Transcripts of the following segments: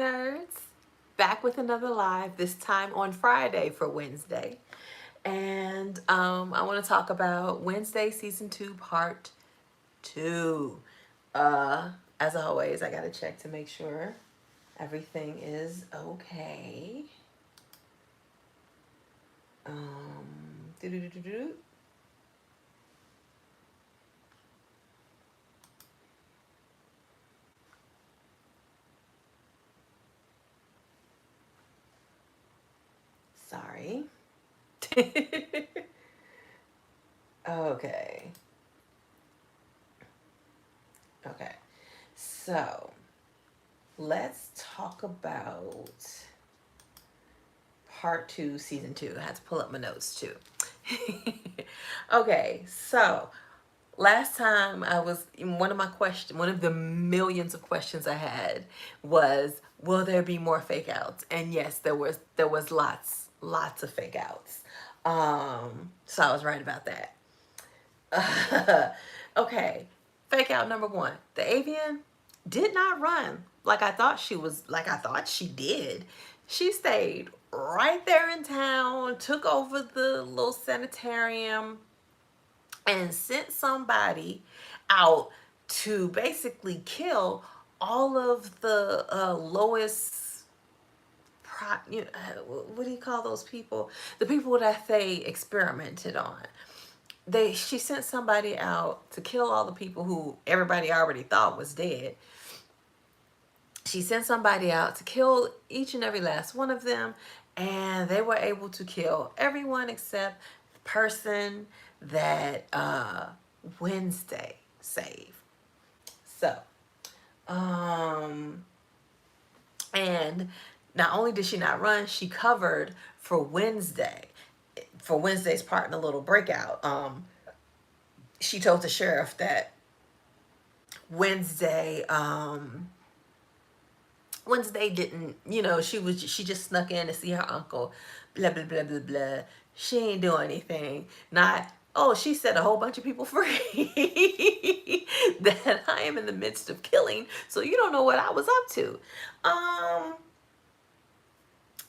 nerds, back with another live, this time on Friday for Wednesday. And I want to talk about Wednesday Season 2, Part 2. Uh, as always, I got to check to make sure everything is okay. Doo-doo-doo-doo-doo. Sorry. Okay. Okay. So, let's talk about part 2, season 2. I had to pull up my notes too. Okay, so last time I was one of the millions of questions I had was, will there be more fake outs? And yes, there was lots of fake outs. So I was right about that. Okay, fake out number 1. The avian did not run like I thought she did. She stayed right there in town, took over the little sanitarium, and sent somebody out to basically kill all of the lowest what do you call those people, the people that they experimented on. She sent somebody out to kill all the people who everybody already thought was dead. She sent somebody out to kill each and every last one of them, and they were able to kill everyone except the person that Wednesday saved. So, and not only did she not run, she covered for Wednesday's part in a little breakout. She told the sheriff that Wednesday didn't, she just snuck in to see her uncle, blah, blah, blah, blah, blah. She ain't doing anything. Not, oh, she set a whole bunch of people free that I am in the midst of killing, so you don't know what I was up to.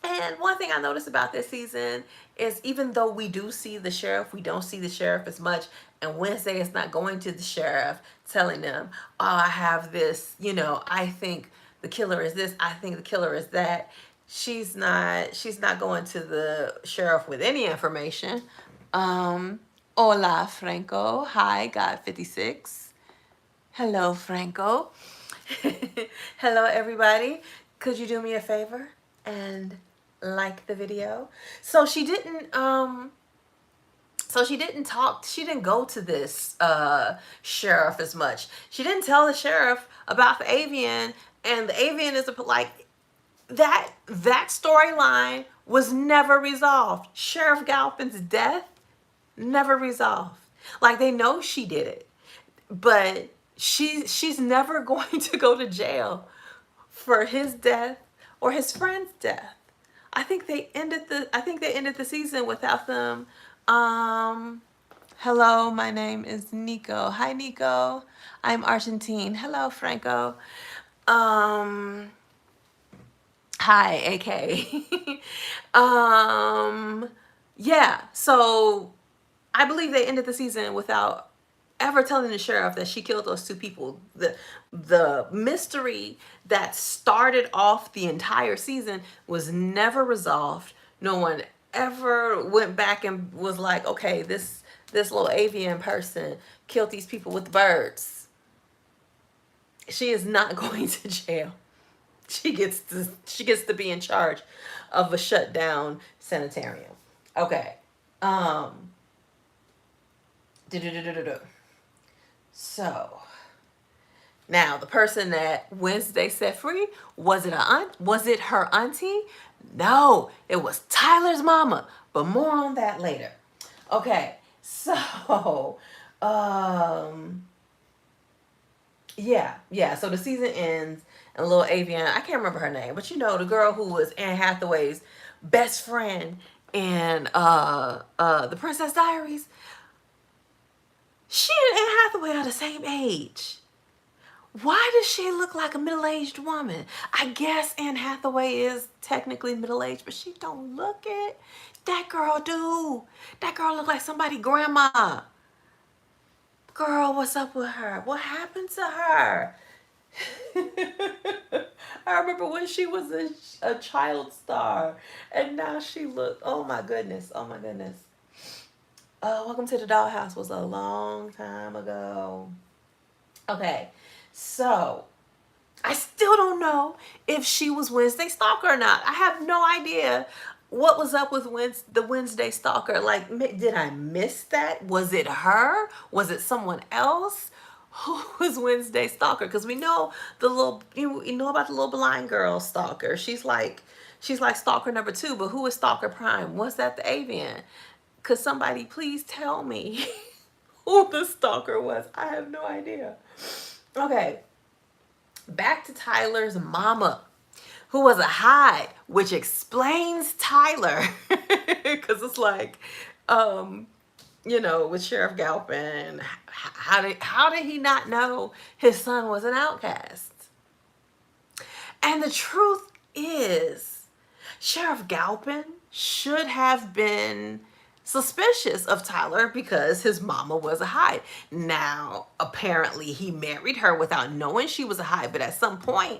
And one thing I noticed about this season is, even though we do see the sheriff, we don't see the sheriff as much. And Wednesday is not going to the sheriff telling them, oh, I have this, I think the killer is this, I think the killer is that. She's not going to the sheriff with any information. Hola, Franco. Hi, God56. Hello, Franco. Hello, everybody. Could you do me a favor and like the video? So she didn't go to this sheriff as much. She didn't tell the sheriff about the avian, and the avian is like that storyline was never resolved. Sheriff Galpin's death never resolved. Like, they know she did it, but she's never going to go to jail for his death or his friend's death. I think they ended the season without them. Hello, my name is Nico. Hi, Nico. I'm Argentine. Hello, Franco. Hi, AK. Yeah, so I believe they ended the season without ever telling the sheriff that she killed those 2 people. The mystery that started off the entire season was never resolved. No one ever went back and was like, okay, this little avian person killed these people with birds. She is not going to jail. She gets to be in charge of a shut down sanitarium. Okay. So now, the person that Wednesday set free, was it her auntie? No, it was Tyler's mama. But more on that later. Okay, so yeah. So the season ends, and little avian, I can't remember her name, but the girl who was Anne Hathaway's best friend in the Princess Diaries. She and Anne Hathaway are the same age. Why does she look like a middle-aged woman? I guess Anne Hathaway is technically middle-aged, but she don't look it. That girl do. That girl look like somebody grandma. Girl, what's up with her? What happened to her? I remember when she was a child star, and now she look. Oh my goodness! Oh my goodness! Welcome to the Dollhouse was a long time ago. Okay, so I still don't know if she was Wednesday Stalker or not. I have no idea what was up with the Wednesday Stalker. Like, did I miss that? Was it her? Was it someone else? Who was Wednesday Stalker? Because we know the little, you know about the little blind girl Stalker. She's like Stalker number 2, but who is Stalker Prime? Was that the avian? Could somebody please tell me who the Stalker was? I have no idea. Okay, back to Tyler's mama, who was a Hyde, which explains Tyler. Because it's like, with Sheriff Galpin, how did he not know his son was an outcast? And the truth is, Sheriff Galpin should have been suspicious of Tyler because his mama was a Hyde. Now, apparently he married her without knowing she was a Hyde, but at some point,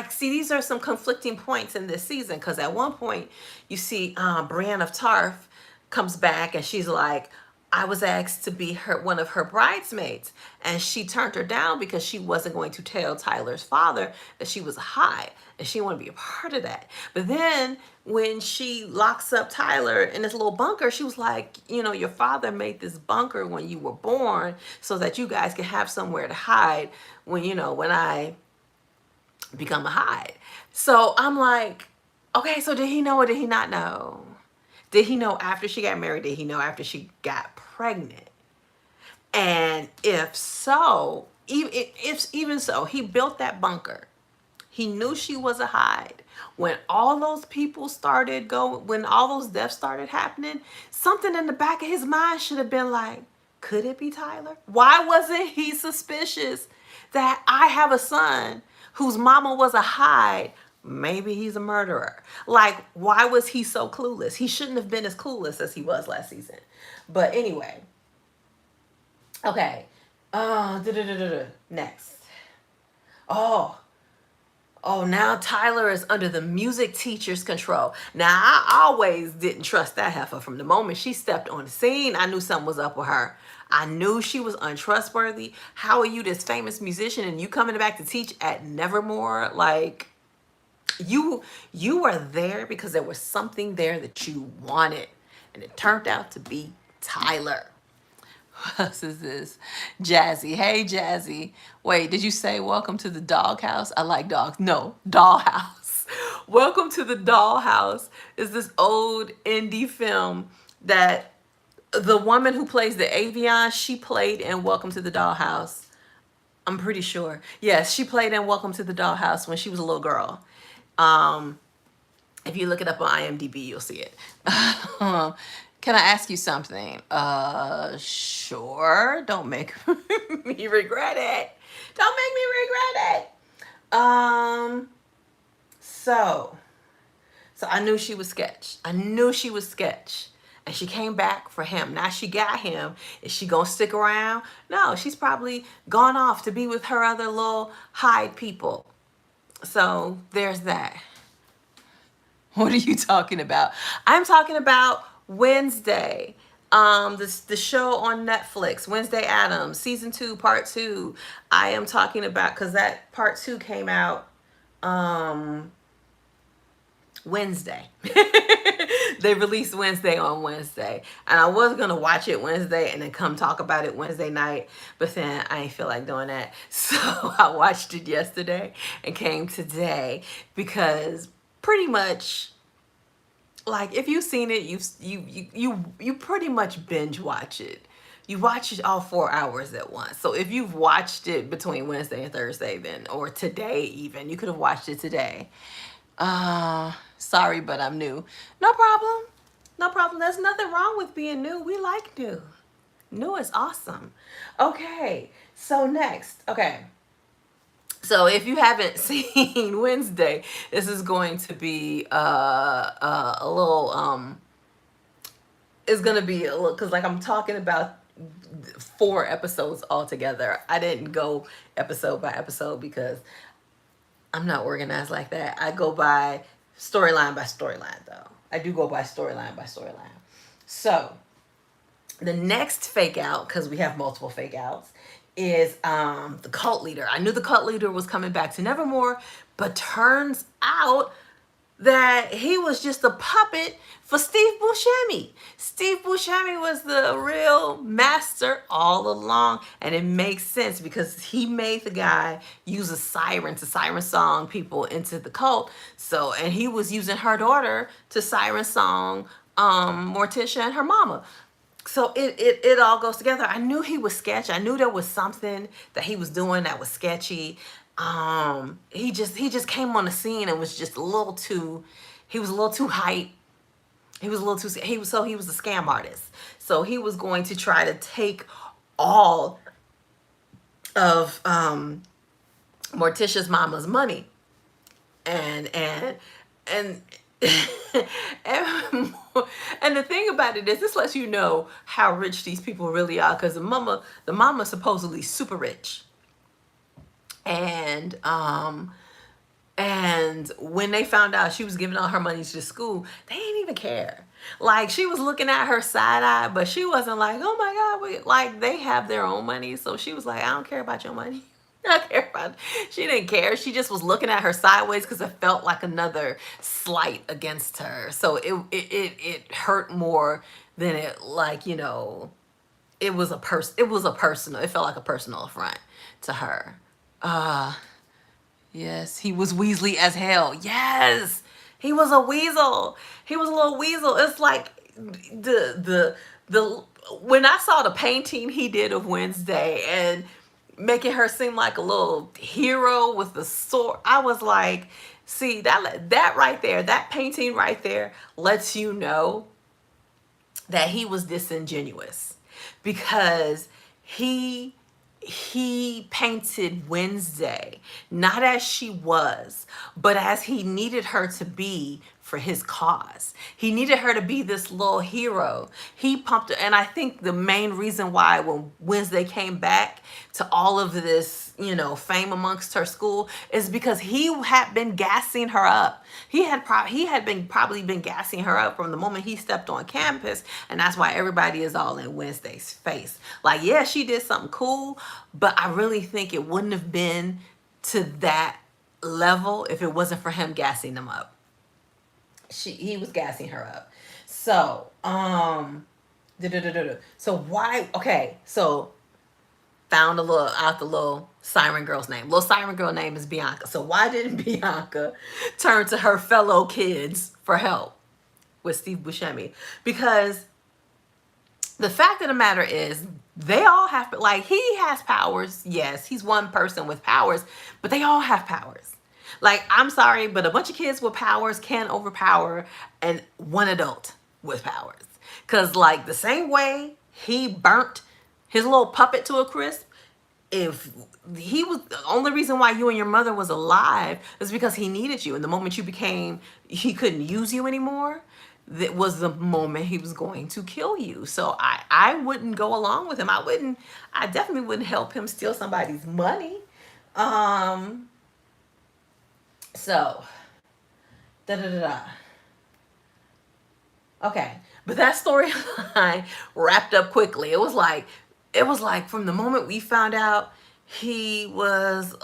see, these are some conflicting points in this season, because at one point you see Brienne of Tarth comes back and she's like, I was asked to be one of her bridesmaids, and she turned her down because she wasn't going to tell Tyler's father that she was a Hyde, and she wanted to be a part of that. But then when she locks up Tyler in this little bunker, she was like, your father made this bunker when you were born so that you guys can have somewhere to hide when I become a Hyde. So I'm like, okay, so did he know or did he not know? Did he know after she got married? Did he know after she got pregnant? And if so, even so, he built that bunker. He knew she was a Hyde. When all those people started when all those deaths started happening, something in the back of his mind should have been like, could it be Tyler? Why wasn't he suspicious that I have a son whose mama was a Hyde? Maybe he's a murderer. Like, why was he so clueless? He shouldn't have been as clueless as he was last season. But anyway. Okay. Next. Oh, now Tyler is under the music teacher's control. Now, I always didn't trust that heifer. From the moment she stepped on the scene, I knew something was up with her. I knew she was untrustworthy. How are you this famous musician and you coming back to teach at Nevermore? Like, you were there because there was something there that you wanted, and it turned out to be Tyler. Who else is this? Jazzy. Hey, Jazzy. Wait, did you say welcome to the doghouse? I like dogs. No, dollhouse. Welcome to the Dollhouse is this old indie film that the woman who plays the avian, she played in Welcome to the Dollhouse. I'm pretty sure. Yes, she played in Welcome to the Dollhouse when she was a little girl. If you look it up on IMDb, you'll see it. Can I ask you something? Sure. Don't make me regret it. Don't make me regret it. So I knew she was sketch. And she came back for him. Now she got him. Is she gonna stick around? No, she's probably gone off to be with her other little Hyde people. So there's that. What are you talking about? I'm talking about Wednesday. The show on Netflix, Wednesday Addams, season 2, part 2. I am talking about, because that part 2 came out Wednesday. They released Wednesday on Wednesday, and I was gonna watch it Wednesday and then come talk about it Wednesday night, but then I ain't feel like doing that, so I watched it yesterday and came today because pretty much, like, if you've seen it, you pretty much binge watch it. You watch it all 4 hours at once. So if you've watched it between Wednesday and Thursday, then, or today even, you could have watched it today. Sorry, but I'm new. No problem. No problem. There's nothing wrong with being new. We like new. New is awesome. Okay, so next. Okay. So if you haven't seen Wednesday, this is going to be a little it's gonna be a little, because like I'm talking about 4 episodes altogether. I didn't go episode by episode because I'm not organized like that. I go by storyline though. I do go by storyline by storyline. So the next fake out, because we have multiple fake outs, is the cult leader. I knew the cult leader was coming back to Nevermore, but turns out that he was just a puppet for Steve Buscemi. Steve Buscemi was the real master all along, and it makes sense because he made the guy use a siren to siren song people into the cult. So, and he was using her daughter to siren song Morticia and her mama. So it all goes together. I knew he was sketchy. I knew there was something that he was doing that was sketchy. He just came on the scene and was just a little too, he was a little too hype. He was a little too, he was a scam artist. So he was going to try to take all of Morticia's mama's money. And and and, and the thing about it is, this lets you know how rich these people really are, because the mama supposedly super rich. And when they found out she was giving all her money to the school, they didn't even care. Like, she was looking at her side eye, but she wasn't like, oh my God, like, they have their own money. So she was like, I don't care about your money. I don't care about it. She didn't care. She just was looking at her sideways because it felt like another slight against her. So it hurt more than it, like, you know, it was a personal, it felt like a personal affront to her. Yes, he was Weasley as hell. Yes, he was a weasel. He was a little weasel. It's like the when I saw the painting he did of Wednesday and making her seem like a little hero with the sword, I was like, see, that right there, that painting right there lets you know that he was disingenuous, because he painted Wednesday not as she was, but as he needed her to be for his cause. He needed her to be this little hero. He pumped her, and I think the main reason why when Wednesday came back to all of this, you know, fame amongst her school, is because he had been gassing her up. He had probably been gassing her up from the moment he stepped on campus, and that's why everybody is all in Wednesday's face. Like, yeah, she did something cool, but I really think it wouldn't have been to that level if it wasn't for him gassing them up. He was gassing her up. So, so why? Okay, so found the little siren girl's name. Little siren girl name is Bianca. So why didn't Bianca turn to her fellow kids for help with Steve Buscemi? Because the fact of the matter is, they all have, like, he has powers. Yes, he's one person with powers, but they all have powers. Like, I'm sorry, but a bunch of kids with powers can overpower and one adult with powers. Because, like, the same way he burnt his little puppet to a crisp, if he was the only reason why you and your mother was alive is because he needed you. And the moment he couldn't use you anymore, that was the moment he was going to kill you. So I wouldn't go along with him. I definitely wouldn't help him steal somebody's money. So, da da da da. Okay, but that storyline wrapped up quickly. It was like from the moment we found out he was,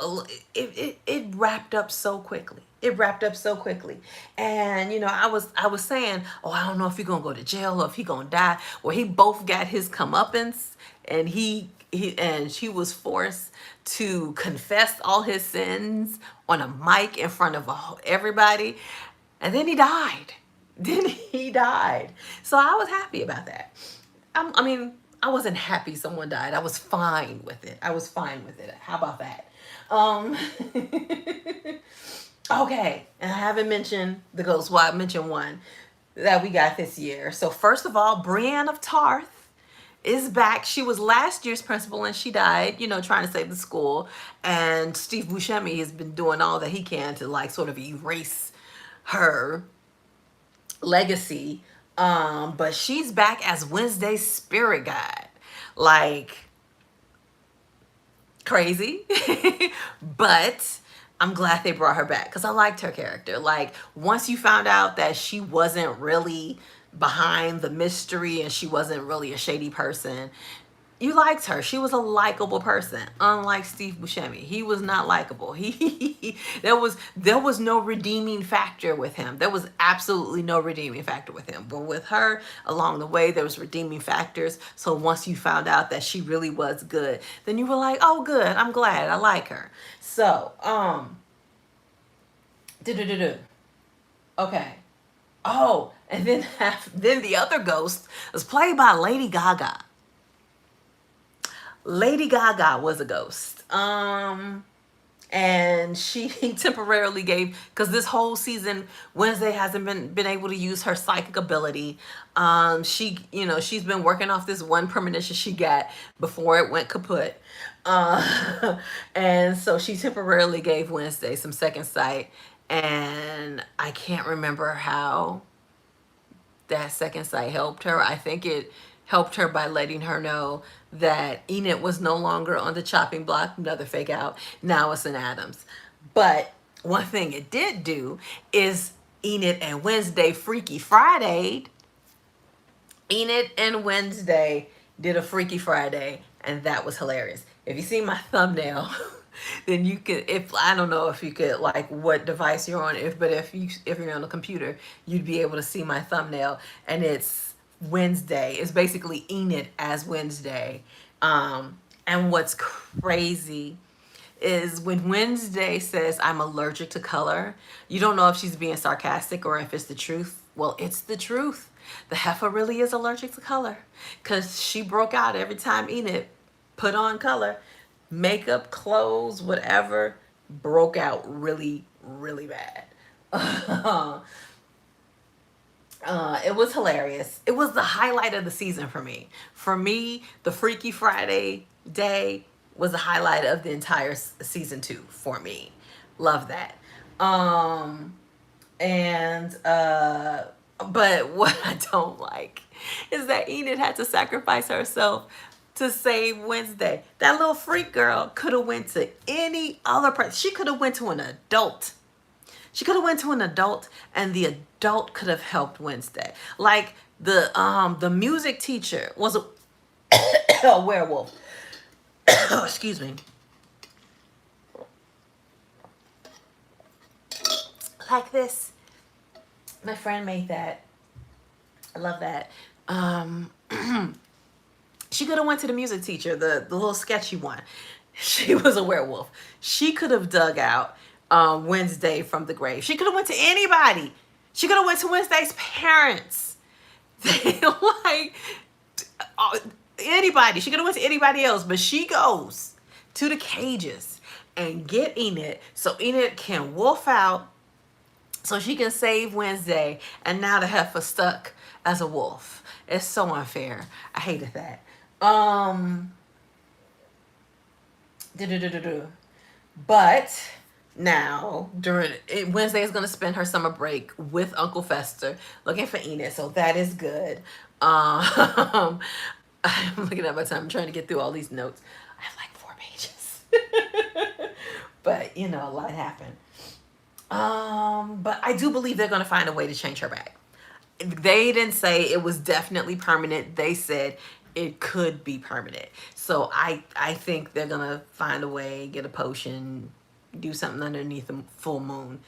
it wrapped up so quickly. It wrapped up so quickly. And, you know, I was saying, oh, I don't know if he's gonna go to jail or if he gonna die. Well, he both got his comeuppance, and she was forced to confess all his sins on a mic in front of everybody, and then he died. So I was happy about that. I mean, I wasn't happy someone died. I was fine with it. How about that? Okay, and I haven't mentioned the ghost. Well, I mentioned one that we got this year. So first of all, Brienne of Tarth is back. She was last year's principal and she died, you know, trying to save the school. And Steve Buscemi has been doing all that he can to like sort of erase her legacy. But she's back as Wednesday's spirit guide. Like, crazy. But I'm glad they brought her back because I liked her character. Like, once you found out that she wasn't really behind the mystery and she wasn't really a shady person, you liked her. She was a likable person, unlike Steve Buscemi. He was not likable. There was no redeeming factor with him. There was absolutely no redeeming factor with him. But with her, along the way, there was redeeming factors. So once you found out that she really was good, then you were like, oh, good. I'm glad. I like her. So, do. Okay. Oh, and then the other ghost was played by Lady Gaga. Lady Gaga was a ghost. And she temporarily gave, because this whole season Wednesday hasn't been able to use her psychic ability. She's been working off this one premonition she got before it went kaput. And so she temporarily gave Wednesday some second sight, and I can't remember how that second sight helped her. I think it helped her by letting her know that Enid was no longer on the chopping block, another fake out. Now it's in Addams. But one thing it did do is Enid and Wednesday Freaky Friday. Enid and Wednesday did a Freaky Friday, and that was hilarious. If you see my thumbnail, then you could, if I don't know if you could, like, what device you're on, if you're on a computer, you'd be able to see my thumbnail, and it's Wednesday. It's basically Enid as Wednesday. And what's crazy is when Wednesday says I'm allergic to color, you don't know if she's being sarcastic or if it's the truth. Well, it's the truth. The heifer really is allergic to color because she broke out every time Enid put on color. Makeup, clothes, whatever, broke out really, really bad. It was hilarious. It was the highlight of the season for me. For me, the Freaky Friday day was the highlight of the entire season 2 for me. Love that. But what I don't like is that Enid had to sacrifice herself to save Wednesday. That little freak girl could have went to any other person. She could have went to an adult. She could have went to an adult, and the adult could have helped Wednesday. Like the music teacher was a werewolf. Excuse me. Like this. My friend made that. I love that. She could have went to the music teacher, the little sketchy one. She was a werewolf. She could have dug out Wednesday from the grave. She could have went to anybody. She could have went to Wednesday's parents. Like, anybody. She could have went to anybody else, but she goes to the cages and get Enid so Enid can wolf out so she can save Wednesday, and now the heifer stuck as a wolf. It's so unfair. I hated that. But now Wednesday is going to spend her summer break with Uncle Fester looking for Enid, so that is good. I'm looking at my time. I'm trying to get through all these notes. I have like 4 pages. But a lot happened. But I do believe they're going to find a way to change her back. They didn't say it was definitely permanent. They said it could be permanent. So I think they're going to find a way, get a potion, do something underneath the full moon.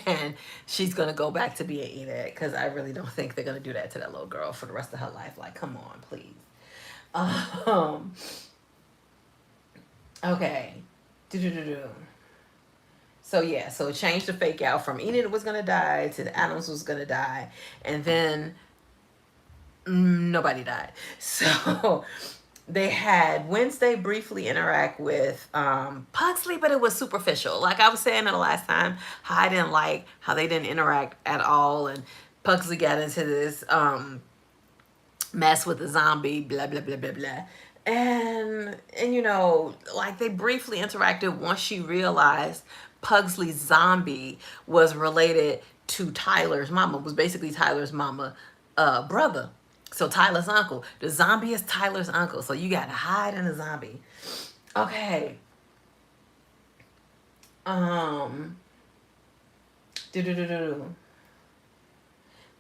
And she's going to go back to being Enid, because I really don't think they're going to do that to that little girl for the rest of her life. Like, come on, please. Okay. So yeah, so it changed the fake out from Enid was gonna die to Addams was gonna die, and then nobody died. So they had Wednesday briefly interact with Pugsley, but it was superficial. Like I was saying the last time, how I didn't like how they didn't interact at all, and Pugsley got into this mess with the zombie, blah blah blah blah blah. And like they briefly interacted once she realized Pugsley's zombie was related to Tyler's mama, was basically Tyler's mama brother. So Tyler's uncle. The zombie is Tyler's uncle. So you gotta hide in the zombie. Okay. Um do.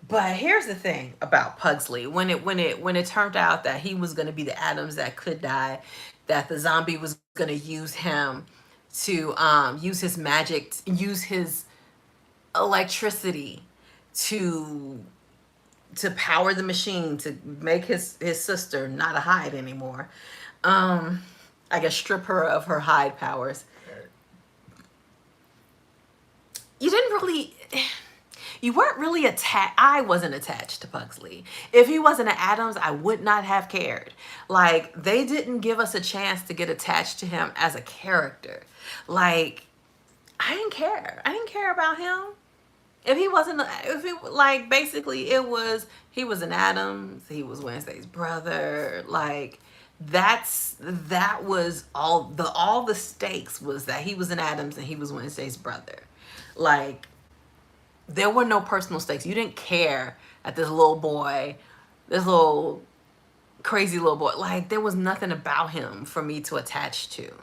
But here's the thing about Pugsley. When it turned out that he was gonna be the Addams that could die, that the zombie was gonna use him to use his magic, use his electricity to power the machine, to make his sister not a hide anymore. I guess strip her of her hide powers. You didn't really, you weren't really attached. I wasn't attached to Pugsley. If he wasn't an Addams, I would not have cared. Like, they didn't give us a chance to get attached to him as a character. Like, I didn't care. I didn't care about him. If he wasn't, if it like basically it was, he was an Addams, he was Wednesday's brother. Like, that was all the stakes was that he was an Addams and he was Wednesday's brother. Like, there were no personal stakes. You didn't care at this little boy, this little crazy little boy. Like, there was nothing about him for me to attach to.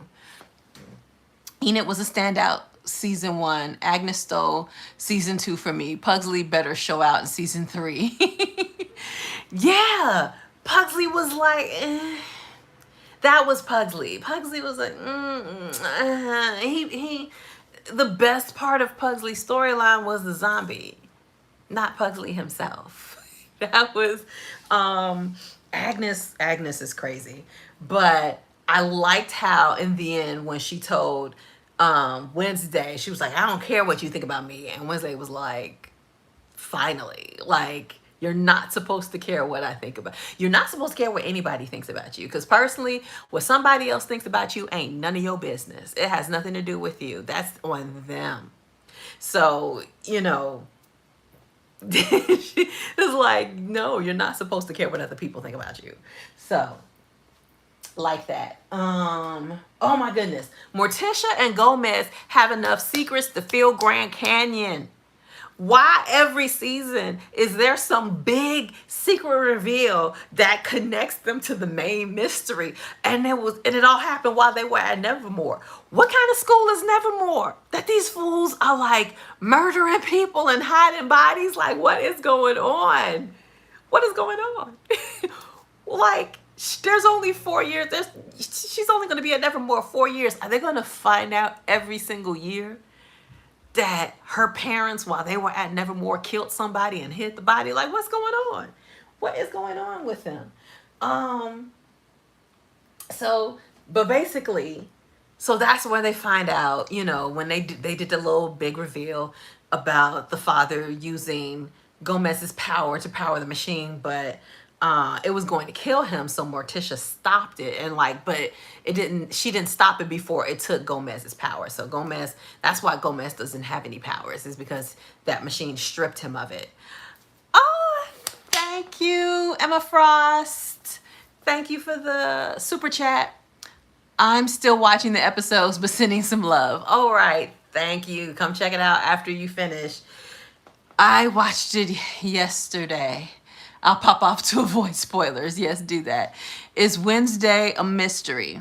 Enid was a standout season 1. Agnes stole season 2 for me. Pugsley better show out in season 3. Yeah, Pugsley was like, that was Pugsley. Pugsley was like, he. The best part of Pugsley's storyline was the zombie, not Pugsley himself. That was Agnes. Agnes is crazy, but I liked how in the end when she told Wednesday, she was like, I don't care what you think about me, and Wednesday was like, finally, like, you're not supposed to care what I think about. You're not supposed to care what anybody thinks about you. Because personally, what somebody else thinks about you ain't none of your business. It has nothing to do with you. That's on them. So, she was like, no, you're not supposed to care what other people think about you. So, like that. Oh my goodness. Morticia and Gomez have enough secrets to fill Grand Canyon. Why every season is there some big secret reveal that connects them to the main mystery? And it all happened while they were at Nevermore. What kind of school is Nevermore? That these fools are like murdering people and hiding bodies? Like, what is going on? What is going on? Like, there's only 4 years. She's only going to be at Nevermore 4 years. Are they going to find out every single year that her parents, while they were at Nevermore, killed somebody and hid the body? Like, what's going on? What is going on with them? But basically, so that's where they find out, when they did the little big reveal about the father using Gomez's power to power the machine, but it was going to kill him, so Morticia stopped it, and but she didn't stop it before it took Gomez's power. So Gomez, that's why Gomez doesn't have any powers, is because that machine stripped him of it. Oh, thank you, Emma Frost. Thank you for the super chat. I'm still watching the episodes, but sending some love. All right, thank you. Come check it out after you finish. I watched it yesterday. I'll pop off to avoid spoilers. Yes, do that. Is Wednesday a mystery?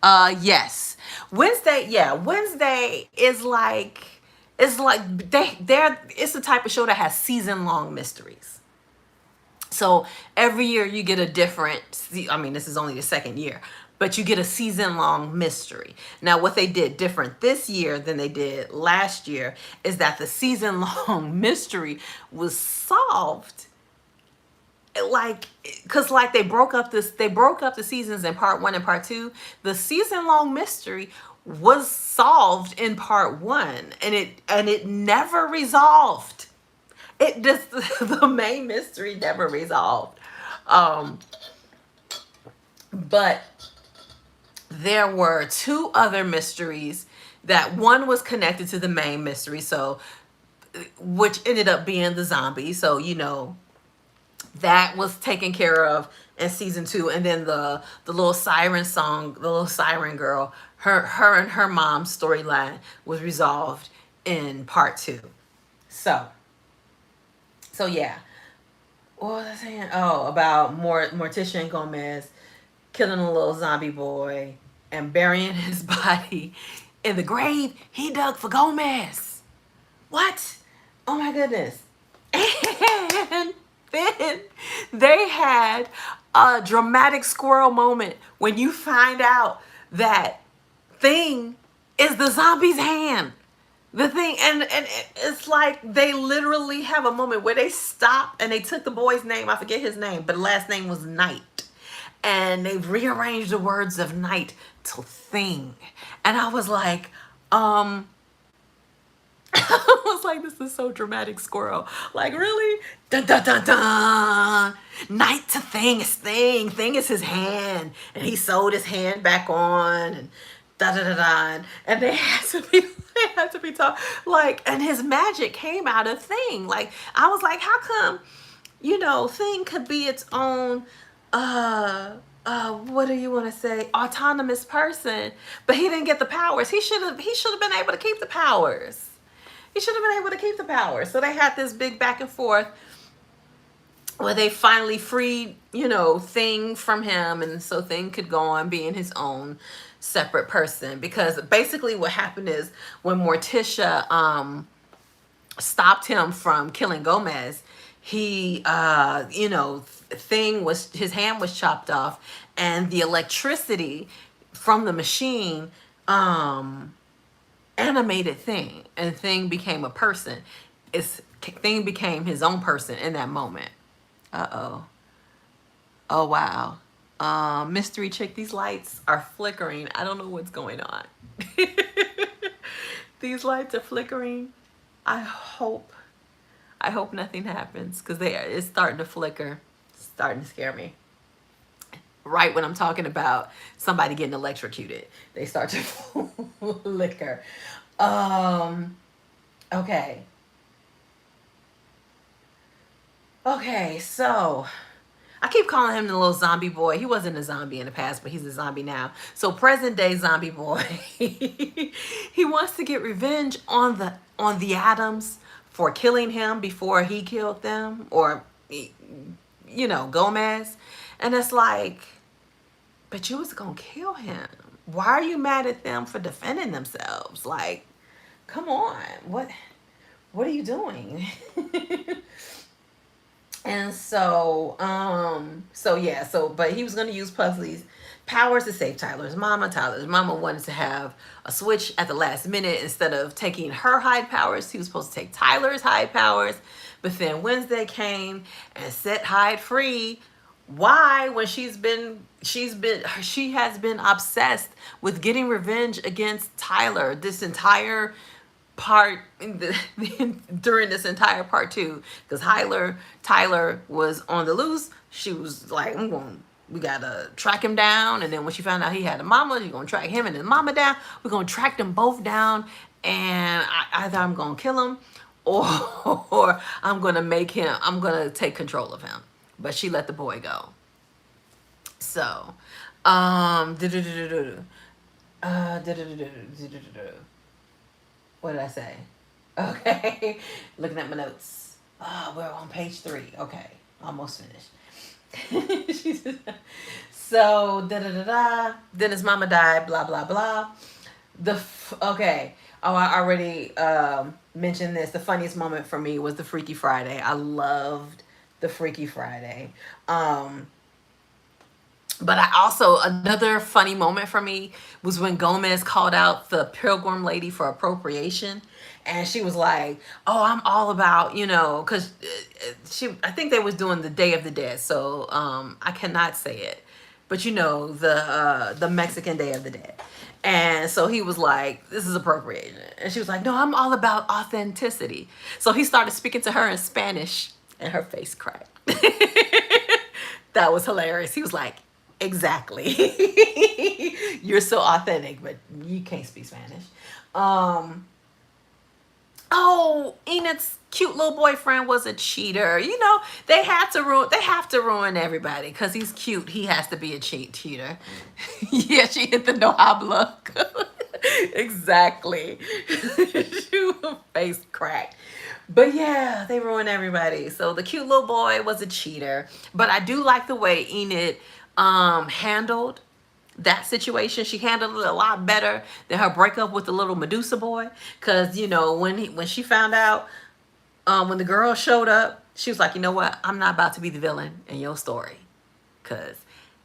Yes. Wednesday, yeah. Wednesday is like, it's the type of show that has season-long mysteries. So every year you get a different, this is only the second year, but you get a season-long mystery. Now, what they did different this year than they did last year is that the season-long mystery was solved, because they broke up the seasons in part 1 and part 2. The season-long mystery was solved in part 1, and it never resolved. It just the main mystery never resolved. But there were 2 other mysteries that one was connected to the main mystery, so which ended up being the zombie. So That was taken care of in season 2, and then the little siren song, the little siren girl, her and her mom's storyline was resolved in part 2. So yeah. What was I saying? Oh, about Morticia and Gomez killing a little zombie boy and burying his body in the grave he dug for Gomez. What? Oh my goodness. And then they had a dramatic squirrel moment when you find out that thing is the zombie's hand. The thing, and it's like they literally have a moment where they stop and they took the boy's name, I forget his name, but the last name was Knight, and they've rearranged the words of Knight to thing. And I was like, I was like, this is so dramatic, squirrel. Like, really? Dun dun dun dun. Knight to thing is thing. Thing is his hand, and he sewed his hand back on, and da da da da. And they had to be taught, like, and his magic came out of thing. Like, I was like, how come, thing could be its own what do you want to say, autonomous person, but he didn't get the powers. He should have been able to keep the powers. He should have been able to keep the power. So they had this big back and forth where they finally freed, Thing from him. And so Thing could go on being his own separate person. Because basically what happened is when Morticia stopped him from killing Gomez, he, Thing was, his hand was chopped off, and the electricity from the machine, animated Thing, and Thing became a person. Thing became his own person in that moment. Oh wow. Mystery chick, these lights are flickering. I don't know what's going on. These lights are flickering. I hope nothing happens, because it's starting to flicker. It's starting to scare me. Right when I'm talking about somebody getting electrocuted, they start to flicker. Okay. Okay, so I keep calling him the little zombie boy. He wasn't a zombie in the past, but he's a zombie now. So present day zombie boy. He wants to get revenge on the Addams for killing him before he killed them, or Gomez. And it's like, but you was gonna kill him. Why are you mad at them for defending themselves? Like, come on. What are you doing? And but he was going to use Pugsley's powers to save Tyler's mama. Tyler's mama wanted to have a switch at the last minute. Instead of taking her Hyde powers, he was supposed to take Tyler's Hyde powers. But then Wednesday came and set Hyde free. Why? When she has been obsessed with getting revenge against Tyler this entire part, during this entire part 2, because Tyler was on the loose. She was like, we gotta track him down. And then when she found out he had a mama, she's gonna track him and his mama down. We're gonna track them both down, and either I'm gonna kill him, or I'm gonna take control of him. But she let the boy go. So what did I say? Okay. Looking at my notes. Oh, we're on page 3. Okay. Almost finished. So, Then his mama died, blah, blah, blah. Okay. Oh, I already mentioned this. The funniest moment for me was the Freaky Friday. I loved the Freaky Friday. But another funny moment for me was when Gomez called out the Pilgrim lady for appropriation. And she was like, oh, I'm all about, because I think they was doing the Day of the Dead. So I cannot say it. But the Mexican Day of the Dead. And so he was like, this is appropriation. And she was like, no, I'm all about authenticity. So he started speaking to her in Spanish, and her face cracked. That was hilarious. He was like, exactly. You're so authentic, but you can't speak Spanish. Oh, Enid's cute little boyfriend was a cheater. You know, they have to ruin everybody because he's cute. He has to be a cheater. Yeah, she hit the no habla. Exactly. She face cracked. But yeah, they ruined everybody. So the cute little boy was a cheater. But I do like the way Enid handled that situation. She handled it a lot better than her breakup with the little Medusa boy. Cause you know when she found out, when the girl showed up, she was like, you know what? I'm not about to be the villain in your story. Cause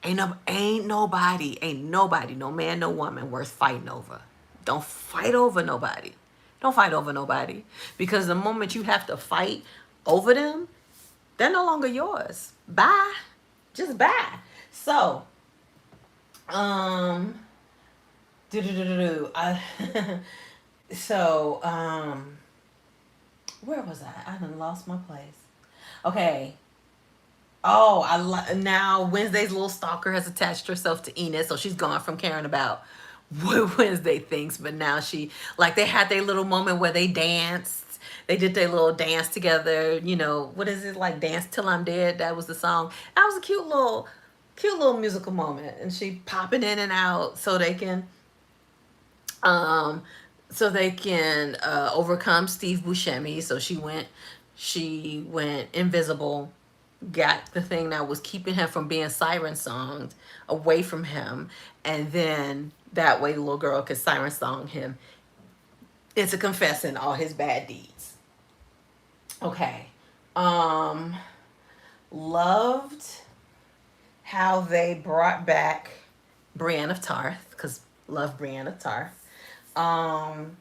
ain't nobody, no man, no woman worth fighting over. Don't fight over nobody. Don't fight over nobody. Because the moment you have to fight over them, they're no longer yours. Bye. Just bye. So, um, I, so, where was I? I done lost my place. Okay. Oh, now Wednesday's little stalker has attached herself to Enid, so she's gone from caring about what Wednesday thinks, but now she, like, they had their little moment where they danced. They did their little dance together. You know, what is it, like Dance Till I'm Dead? That was the song. That was a cute little musical moment, and she popping in and out um so they can overcome Steve Buscemi. So she went invisible, got the thing that was keeping him from being siren songed away from him, and then that way the little girl could siren song him into confessing all his bad deeds. Okay. um Loved how they brought back Brienne of Tarth, because love Brienne of Tarth. um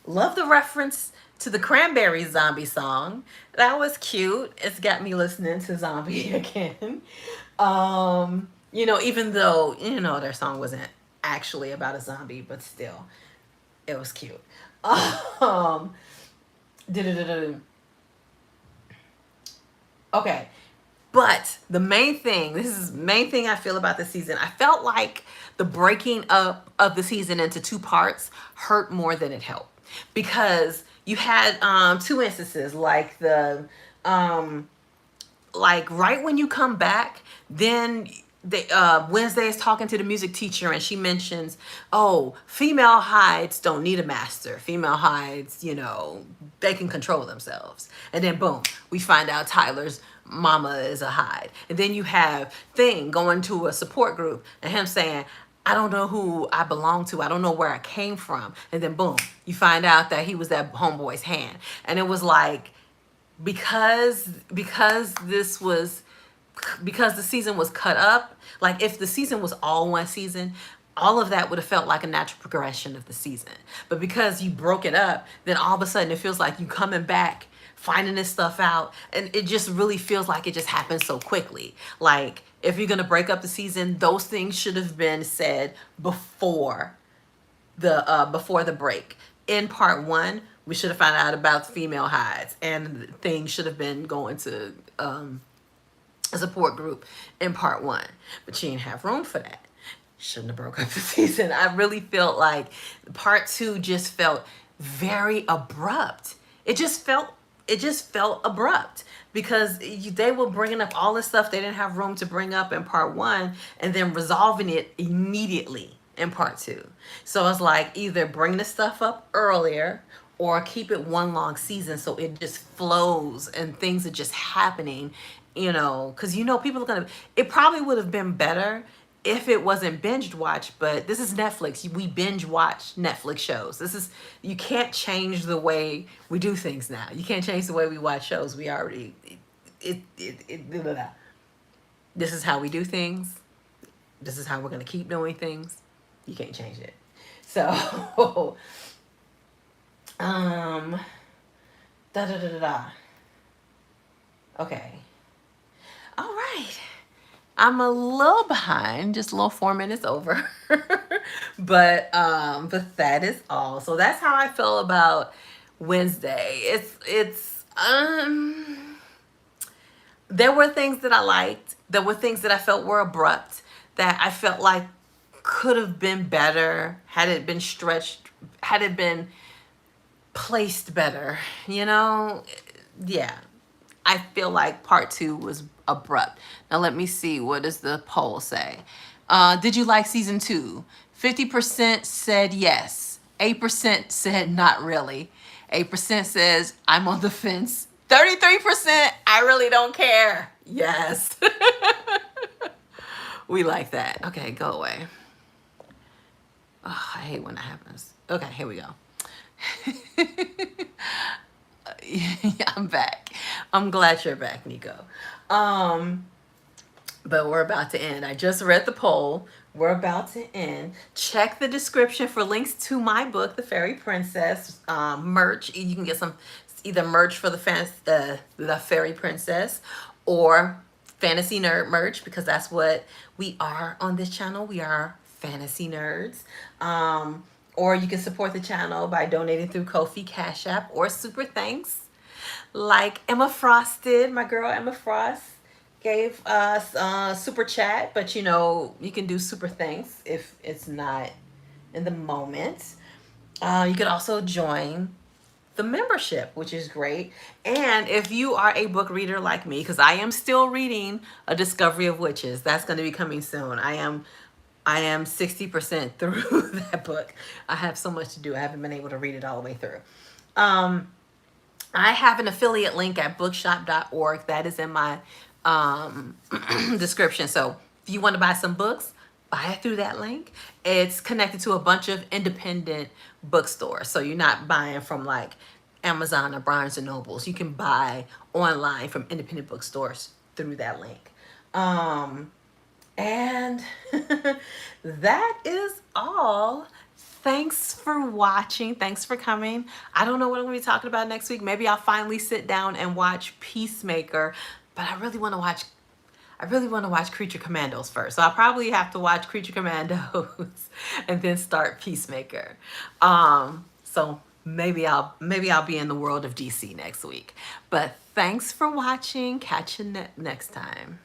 Love the reference to the Cranberries zombie song. That was cute. It's got me listening to zombie again. You know, even though, you know, their song wasn't actually about a zombie, but still, it was cute. Um, okay. But the main thing, this is the main thing I feel about the season. I felt like the breaking up of the season into two parts hurt more than it helped, because you had two instances, like the um like right when you come back, then Wednesday is talking to the music teacher, and she mentions, oh, female hides don't need a master. Female hides, you know, they can control themselves. And then boom, we find out Tyler's mama is a hide. And then you have Thing going to a support group and him saying, I don't know who I belong to. I don't know where I came from. And then boom, you find out that he was that homeboy's hand. And it was like, because this was, because the season was cut up, like if the season was all one season, all of that would have felt like a natural progression of the season. But because you broke it up, then all of a sudden it feels like you coming back, finding this stuff out, and it just really feels like it just happened so quickly. Like, if you're gonna break up the season, those things should have been said before the break. In part one, we should have found out about the female hides, and things should have been going to a support group in part one. But she didn't have room for that. Shouldn't have broke up the season. I really felt like part two just felt very abrupt. It just felt abrupt, because they were bringing up all this stuff they didn't have room to bring up in part one, and then resolving it immediately in part two. So it's like, either bring the stuff up earlier or keep it one long season so it just flows and things are just happening, you know, because you know people are gonna, it probably would have been better if it wasn't binge watch, but this is Netflix. We binge watch Netflix shows. You can't change the way we do things now. You can't change the way we watch shows. We already, blah, blah, blah. This is how we do things. This is how we're going to keep doing things. You can't change it. So, da da da da da. Okay. All right. I'm a little behind, just a little 4 minutes over. But that is all. So that's how I feel about Wednesday. There were things that I liked. There were things that I felt were abrupt, that I felt like could have been better had it been stretched, had it been placed better, you know? Yeah. I feel like part 2 was abrupt. Now let me see, what does the poll say? Did you like season 2? 50% said yes. 8% said not really. 8% says I'm on the fence. 33%, I really don't care. Yes. We like that. Okay, go away. Oh, I hate when that happens. Okay, here we go. Yeah, I'm back. I'm glad you're back, Nico. But we're about to end. I just read the poll. We're about to end. Check the description for links to my book, The Fairy Princess, merch. You can get some either merch for the Fairy Princess or fantasy nerd merch, because that's what we are on this channel. We are fantasy nerds. Or you can support the channel by donating through Ko-fi, Cash App, or Super Thanks, like Emma Frost did. My girl Emma Frost gave us super chat, but you know, you can do super thanks if it's not in the moment. You could also join the membership, which is great. And if you are a book reader like me, because I am still reading A Discovery of Witches, that's going to be coming soon. I am 60% through that book. I have so much to do. I haven't been able to read it all the way through. I have an affiliate link at bookshop.org that is in my description. So if you want to buy some books, buy it through that link. It's connected to a bunch of independent bookstores. So you're not buying from like Amazon or Barnes and Nobles. You can buy online from independent bookstores through that link. And that is all. Thanks for watching. Thanks for coming. I don't know what I'm going to be talking about next week. Maybe I'll finally sit down and watch Peacemaker, but I really want to watch Creature Commandos first. So I'll probably have to watch Creature Commandos and then start Peacemaker. So maybe I'll be in the world of DC next week. But thanks for watching. Catch you next time.